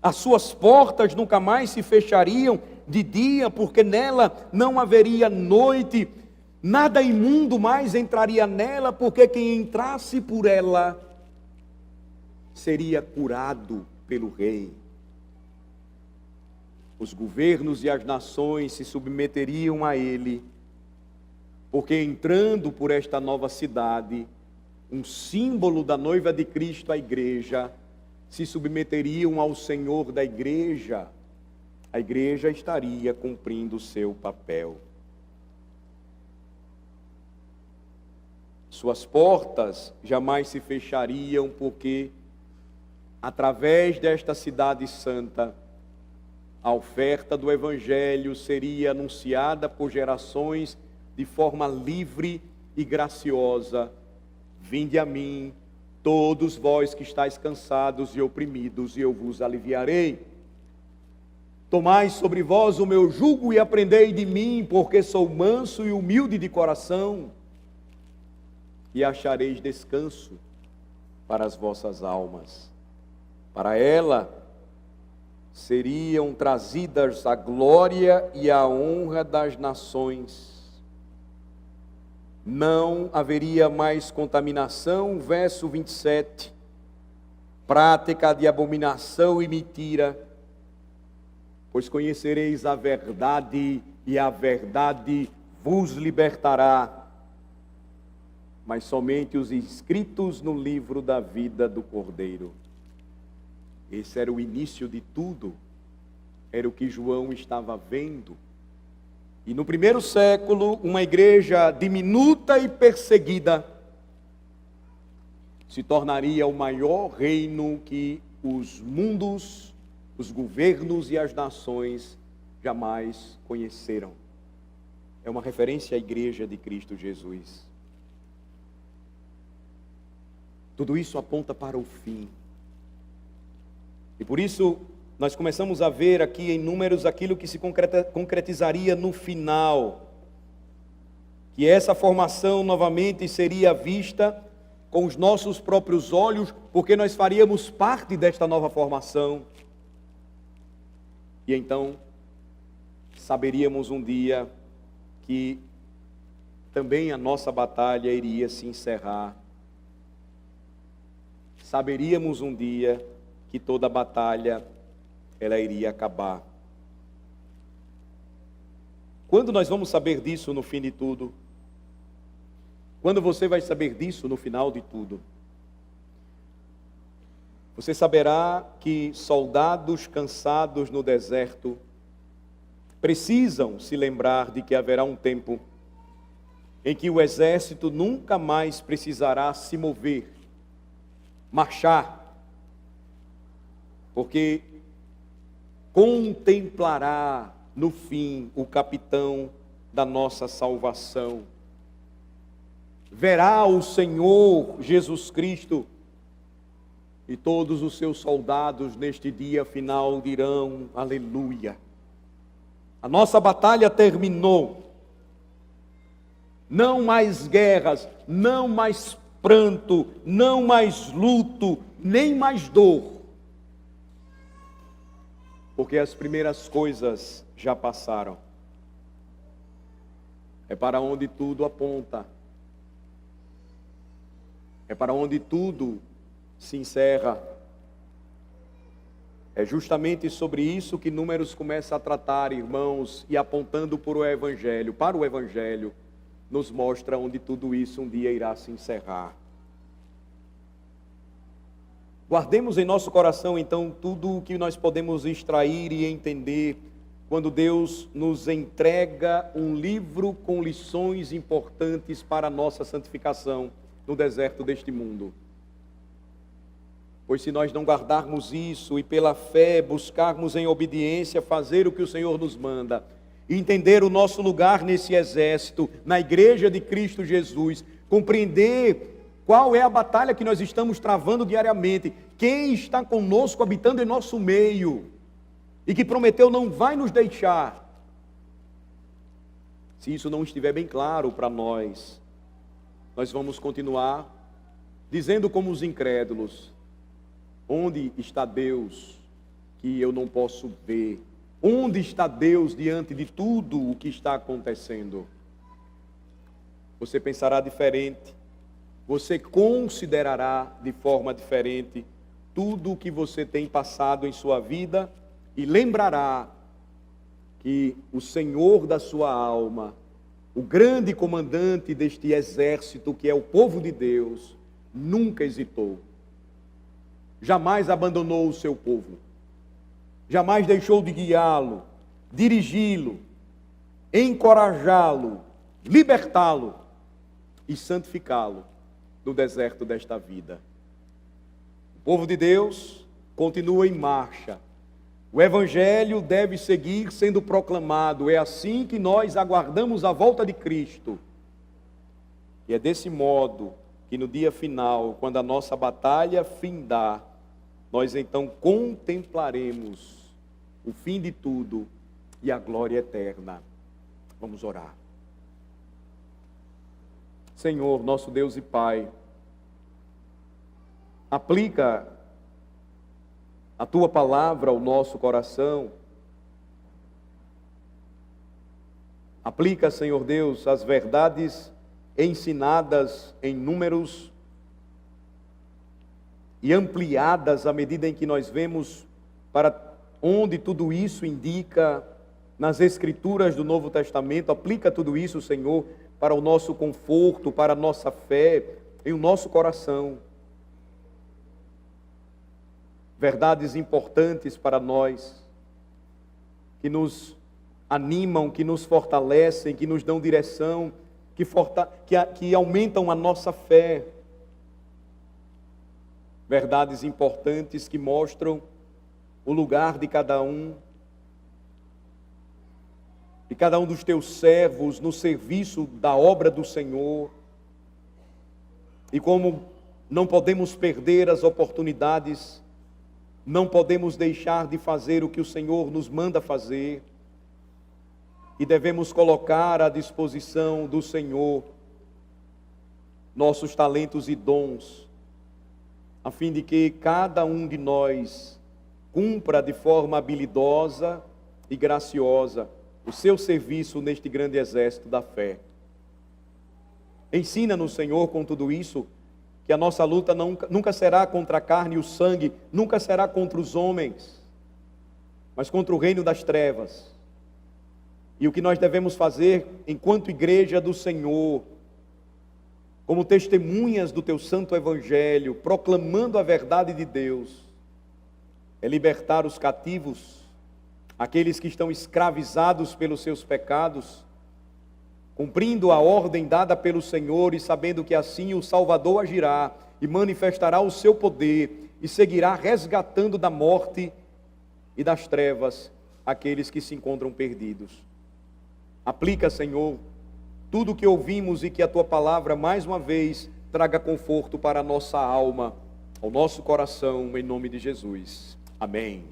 as suas portas nunca mais se fechariam de dia, porque nela não haveria noite, nada imundo mais entraria nela, porque quem entrasse por ela seria curado pelo rei. Os governos e as nações se submeteriam a ele, porque entrando por esta nova cidade, um símbolo da noiva de Cristo, a igreja, se submeteriam ao Senhor da igreja. A igreja estaria cumprindo o seu papel. Suas portas jamais se fechariam, porque através desta cidade santa, a oferta do Evangelho seria anunciada por gerações de forma livre e graciosa. Vinde a mim, todos vós que estáis cansados e oprimidos, e eu vos aliviarei. Tomai sobre vós o meu jugo e aprendei de mim, porque sou manso e humilde de coração, e achareis descanso para as vossas almas. Para ela seriam trazidas a glória e a honra das nações. Não haveria mais contaminação, verso 27, prática de abominação e mentira, pois conhecereis a verdade e a verdade vos libertará. Mas somente os inscritos no livro da vida do Cordeiro. Esse era o início de tudo, era o que João estava vendo. E no primeiro século, uma igreja diminuta e perseguida se tornaria o maior reino que os mundos, os governos e as nações jamais conheceram. É uma referência à igreja de Cristo Jesus. Tudo isso aponta para o fim. E por isso, nós começamos a ver aqui em Números aquilo que se concretizaria no final. Que essa formação novamente seria vista com os nossos próprios olhos, porque nós faríamos parte desta nova formação. E então, saberíamos um dia que também a nossa batalha iria se encerrar. Saberíamos um dia que toda batalha ela iria acabar. Quando nós vamos saber disso no fim de tudo? Quando você vai saber disso no final de tudo? Você saberá que soldados cansados no deserto precisam se lembrar de que haverá um tempo em que o exército nunca mais precisará se mover, marchar, porque contemplará no fim o capitão da nossa salvação. Verá o Senhor Jesus Cristo e todos os seus soldados neste dia final dirão: aleluia. A nossa batalha terminou. Não mais guerras, não mais pranto, não mais luto, nem mais dor. Porque as primeiras coisas já passaram. É para onde tudo aponta. É para onde tudo se encerra. É justamente sobre isso que Números começa a tratar, irmãos, e apontando para o Evangelho, nos mostra onde tudo isso um dia irá se encerrar. Guardemos em nosso coração, então, tudo o que nós podemos extrair e entender quando Deus nos entrega um livro com lições importantes para a nossa santificação no deserto deste mundo. Pois se nós não guardarmos isso e pela fé buscarmos em obediência fazer o que o Senhor nos manda, entender o nosso lugar nesse exército, na igreja de Cristo Jesus, compreender qual é a batalha que nós estamos travando diariamente, quem está conosco habitando em nosso meio e que prometeu não vai nos deixar. Se isso não estiver bem claro para nós, nós vamos continuar dizendo como os incrédulos: onde está Deus que eu não posso ver? Onde está Deus diante de tudo o que está acontecendo? Você pensará diferente, você considerará de forma diferente tudo o que você tem passado em sua vida e lembrará que o Senhor da sua alma, o grande comandante deste exército que é o povo de Deus, nunca hesitou. Jamais abandonou o seu povo, jamais deixou de guiá-lo, dirigi-lo, encorajá-lo, libertá-lo e santificá-lo no deserto desta vida. O povo de Deus continua em marcha. O Evangelho deve seguir sendo proclamado. É assim que nós aguardamos a volta de Cristo. E é desse modo que no dia final, quando a nossa batalha findar, nós então contemplaremos o fim de tudo e a glória eterna. Vamos orar. Senhor, nosso Deus e Pai, aplica a Tua palavra ao nosso coração. Aplica, Senhor Deus, as verdades ensinadas em Números e ampliadas à medida em que nós vemos para onde tudo isso indica nas Escrituras do Novo Testamento. Aplica tudo isso, Senhor, para o nosso conforto, para a nossa fé, em o nosso coração. Verdades importantes para nós, que nos animam, que nos fortalecem, que nos dão direção, que aumentam a nossa fé. Verdades importantes que mostram o lugar de cada um dos teus servos no serviço da obra do Senhor, e como não podemos perder as oportunidades, não podemos deixar de fazer o que o Senhor nos manda fazer, e devemos colocar à disposição do Senhor nossos talentos e dons, a fim de que cada um de nós cumpra de forma habilidosa e graciosa o seu serviço neste grande exército da fé. Ensina-nos, Senhor, com tudo isso, que a nossa luta nunca será contra a carne e o sangue, nunca será contra os homens, mas contra o reino das trevas. E o que nós devemos fazer enquanto igreja do Senhor, como testemunhas do teu santo evangelho, proclamando a verdade de Deus, é libertar os cativos, aqueles que estão escravizados pelos seus pecados, cumprindo a ordem dada pelo Senhor e sabendo que assim o Salvador agirá e manifestará o seu poder e seguirá resgatando da morte e das trevas aqueles que se encontram perdidos. Aplica, Senhor, tudo o que ouvimos e que a Tua palavra mais uma vez traga conforto para a nossa alma, ao nosso coração, em nome de Jesus. Amém.